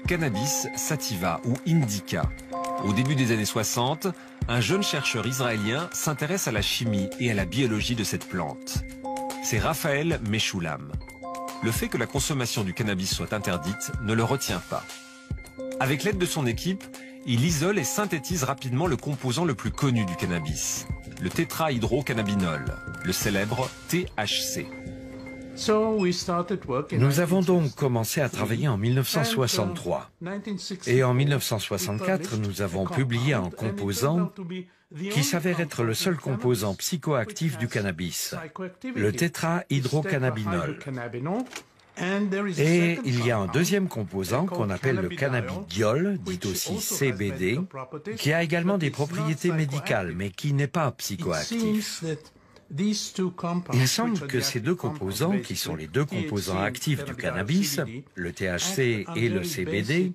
cannabis sativa ou indica. Au début des années 60, un jeune chercheur israélien s'intéresse à la chimie et à la biologie de cette plante. C'est Raphaël Mechoulam. Le fait que la consommation du cannabis soit interdite ne le retient pas. Avec l'aide de son équipe, il isole et synthétise rapidement le composant le plus connu du cannabis, le tétrahydrocannabinol, le célèbre THC. Nous avons donc commencé à travailler en 1963. Et en 1964, nous avons publié un composant qui s'avère être le seul composant psychoactif du cannabis, le tétrahydrocannabinol. Et il y a un deuxième composant qu'on appelle le cannabidiol, dit aussi CBD, qui a également des propriétés médicales, mais qui n'est pas psychoactif. Il semble que ces deux composants, qui sont les deux composants actifs du cannabis, le THC et le CBD,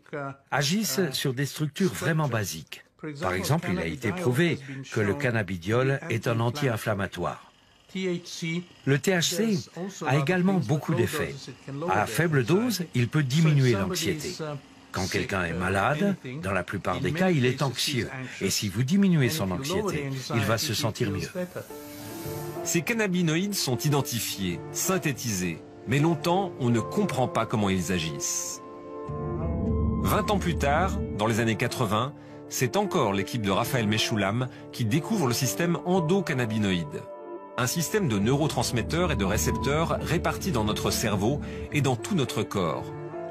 agissent sur des structures vraiment basiques. Par exemple, il a été prouvé que le cannabidiol est un anti-inflammatoire. Le THC a également beaucoup d'effets. À faible dose, il peut diminuer l'anxiété. Quand quelqu'un est malade, dans la plupart des cas, il est anxieux. Et si vous diminuez son anxiété, il va se sentir mieux. Ces cannabinoïdes sont identifiés, synthétisés, mais longtemps, on ne comprend pas comment ils agissent. 20 ans plus tard, dans les années 80, c'est encore l'équipe de Raphaël Mechoulam qui découvre le système endocannabinoïde. Un système de neurotransmetteurs et de récepteurs répartis dans notre cerveau et dans tout notre corps.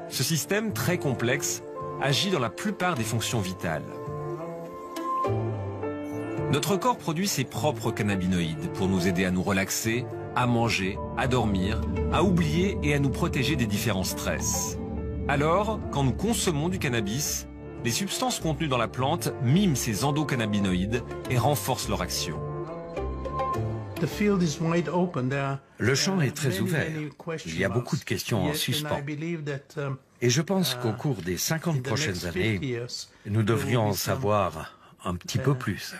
Ce système, très complexe, agit dans la plupart des fonctions vitales. Notre corps produit ses propres cannabinoïdes pour nous aider à nous relaxer, à manger, à dormir, à oublier et à nous protéger des différents stress. Alors, quand nous consommons du cannabis, les substances contenues dans la plante miment ces endocannabinoïdes et renforcent leur action. Le champ est très ouvert. Il y a beaucoup de questions en suspens. Et je pense qu'au cours des 50 prochaines années, nous devrions en savoir un petit peu plus.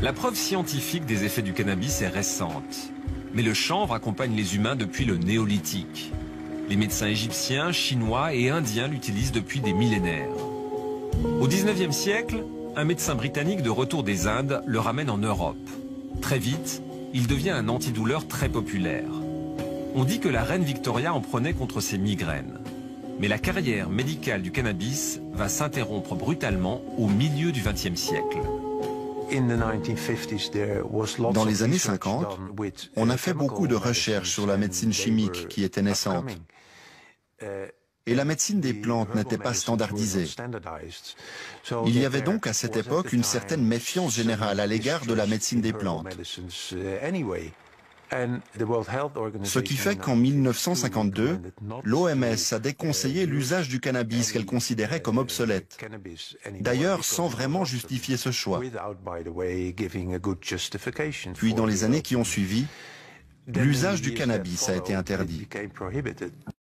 La preuve scientifique des effets du cannabis est récente. Mais le chanvre accompagne les humains depuis le néolithique. Les médecins égyptiens, chinois et indiens l'utilisent depuis des millénaires. Au XIXe siècle, un médecin britannique de retour des Indes le ramène en Europe. Très vite, il devient un antidouleur très populaire. On dit que la reine Victoria en prenait contre ses migraines. Mais la carrière médicale du cannabis va s'interrompre brutalement au milieu du XXe siècle. Dans les années 50, on a fait beaucoup de recherches sur la médecine chimique qui était naissante. Et la médecine des plantes n'était pas standardisée. Il y avait donc à cette époque une certaine méfiance générale à l'égard de la médecine des plantes. Ce qui fait qu'en 1952, l'OMS a déconseillé l'usage du cannabis qu'elle considérait comme obsolète. D'ailleurs, sans vraiment justifier ce choix. Puis dans les années qui ont suivi, l'usage du cannabis a été interdit.